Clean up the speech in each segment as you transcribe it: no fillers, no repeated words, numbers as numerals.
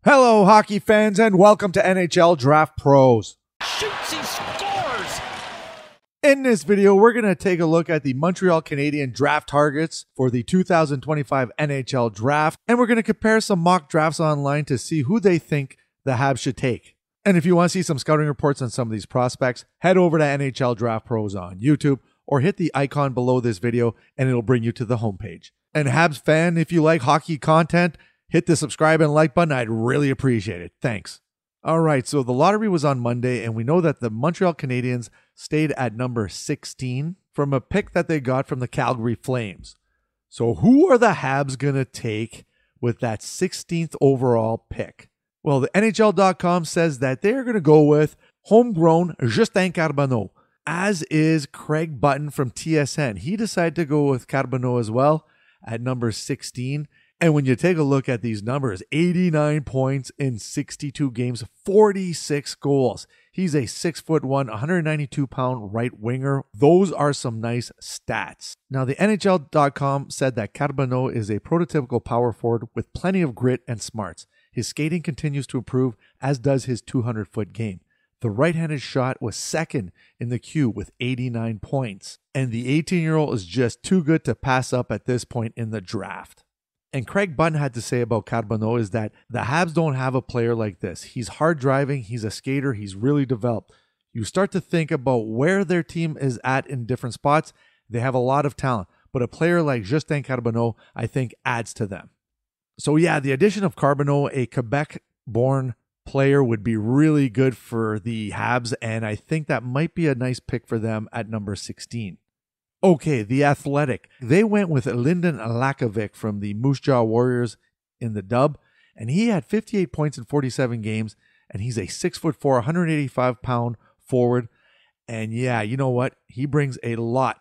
Hello, hockey fans, and welcome to NHL Draft Pros. Shoots, he scores! In this video, we're going to take a look at the Montreal Canadiens draft targets for the 2025 NHL Draft, and we're going to compare some mock drafts online to see who they think the Habs should take. And if you want to see some scouting reports on some of these prospects, head over to NHL Draft Pros on YouTube or hit the icon below this video and it'll bring you to the homepage. And Habs fan, if you like hockey content, hit the subscribe and like button. I'd really appreciate it. Thanks. All right, so the lottery was on Monday, and we know that the Montreal Canadiens stayed at number 16 from a pick that they got from the Calgary Flames. So who are the Habs going to take with that 16th overall pick? Well, the NHL.com says that they're going to go with homegrown Justin Carbonneau, as is Craig Button from TSN. He decided to go with Carbonneau as well at number 16. And when you take a look at these numbers, 89 points in 62 games, 46 goals. He's a 6'1", 192-pound right winger. Those are some nice stats. Now, the NHL.com said that Carbonneau is a prototypical power forward with plenty of grit and smarts. His skating continues to improve, as does his 200-foot game. The right-handed shot was second in the queue with 89 points. And the 18-year-old is just too good to pass up at this point in the draft. And Craig Button had to say about Carbonneau is that the Habs don't have a player like this. He's hard driving, he's a skater, he's really developed. You start to think about where their team is at in different spots. They have a lot of talent, but a player like Justin Carbonneau, I think, adds to them. So yeah, the addition of Carbonneau, a Quebec-born player, would be really good for the Habs, and I think that might be a nice pick for them at number 16. Okay, The Athletic. They went with Lyndon Lakovic from the Moose Jaw Warriors in the dub, and he had 58 points in 47 games, and he's a 6'4", 185-pound forward. And yeah, you know what? He brings a lot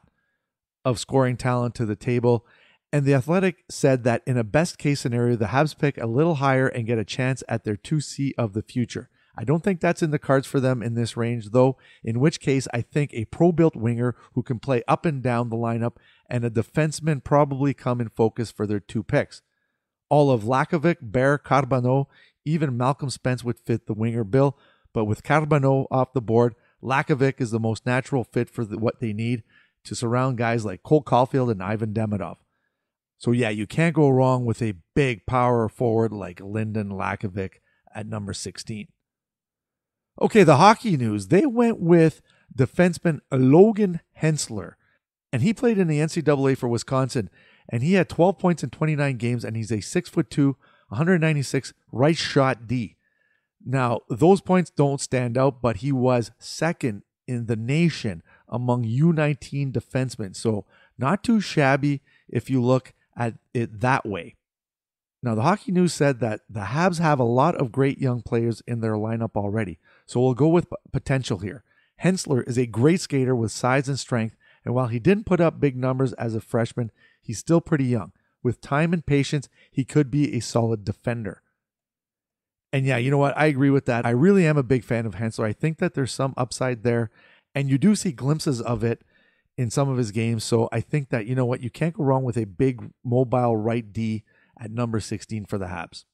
of scoring talent to the table. And The Athletic said that in a best-case scenario, the Habs pick a little higher and get a chance at their 2C of the future. I don't think that's in the cards for them in this range, though, in which case I think a pro-built winger who can play up and down the lineup and a defenseman probably come in focus for their two picks. All of Lakovic, Bear, Carbonneau, even Malcolm Spence would fit the winger bill, but with Carbonneau off the board, Lakovic is the most natural fit for what they need to surround guys like Cole Caulfield and Ivan Demidov. So yeah, you can't go wrong with a big power forward like Lyndon Lakovic at number 16. Okay, the hockey news. They went with defenseman Logan Hensler, and he played in the NCAA for Wisconsin, and he had 12 points in 29 games, and he's a 6'2", 196 right shot D. Now, those points don't stand out, but he was second in the nation among U19 defensemen, so not too shabby if you look at it that way. Now, the hockey news said that the Habs have a lot of great young players in their lineup already, so we'll go with potential here. Hensler is a great skater with size and strength, and while he didn't put up big numbers as a freshman, he's still pretty young. With time and patience, he could be a solid defender. And yeah, you know what? I agree with that. I really am a big fan of Hensler. I think that there's some upside there, and you do see glimpses of it in some of his games, so I think that, you know what, you can't go wrong with a big mobile right D at number 16 for the Habs.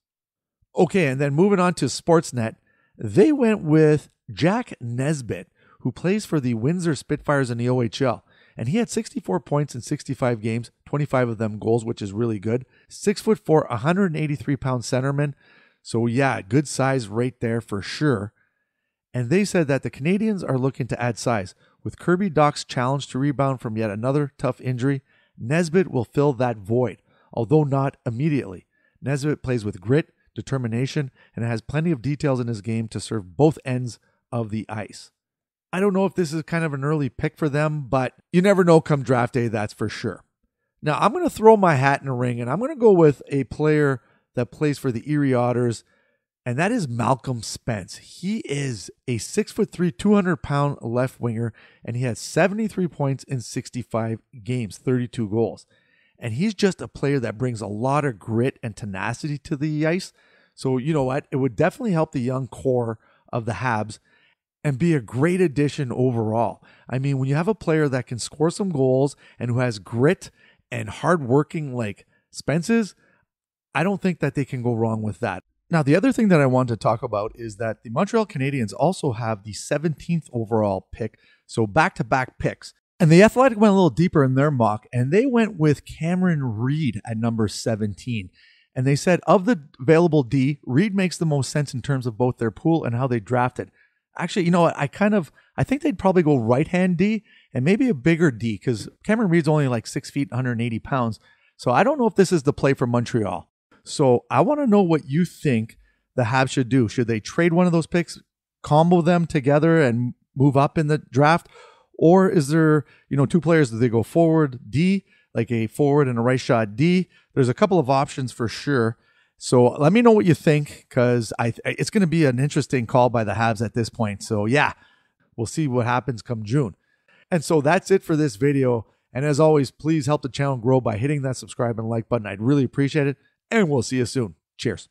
Okay, and then moving on to Sportsnet, they went with Jack Nesbitt, who plays for the Windsor Spitfires in the OHL. And he had 64 points in 65 games, 25 of them goals, which is really good. 6'4", 183-pound centerman. So yeah, good size right there for sure. And they said that the Canadiens are looking to add size. With Kirby Dach's challenge to rebound from yet another tough injury, Nesbitt will fill that void, although not immediately. Nesbitt plays with grit, determination, and has plenty of details in his game to serve both ends of the ice. I don't know if this is kind of an early pick for them, but you never know come draft day, that's for sure. Now, I'm going to throw my hat in the ring, and I'm going to go with a player that plays for the Erie Otters, and that is Malcolm Spence. He is a 6'3", 200-pound left winger, and he has 73 points in 65 games, 32 goals. And he's just a player that brings a lot of grit and tenacity to the ice. So, you know what? It would definitely help the young core of the Habs and be a great addition overall. I mean, when you have a player that can score some goals and who has grit and hardworking like Spence is, I don't think that they can go wrong with that. Now, the other thing that I want to talk about is that the Montreal Canadiens also have the 17th overall pick, so back-to-back picks. And the Athletic went a little deeper in their mock, and they went with Cameron Reed at number 17. And they said, of the available D, Reed makes the most sense in terms of both their pool and how they drafted. Actually, you know what? I think they'd probably go right-hand D and maybe a bigger D, because Cameron Reed's only like 6 feet, 180 pounds. So I don't know if this is the play for Montreal. So I want to know what you think the Habs should do. Should they trade one of those picks, combo them together and move up in the draft? Or is there, two players that they go forward D, like a forward and a right shot D? There's a couple of options for sure. So let me know what you think, because it's going to be an interesting call by the Habs at this point. So yeah, we'll see what happens come June. And so that's it for this video. And as always, please help the channel grow by hitting that subscribe and like button. I'd really appreciate it. And we'll see you soon. Cheers.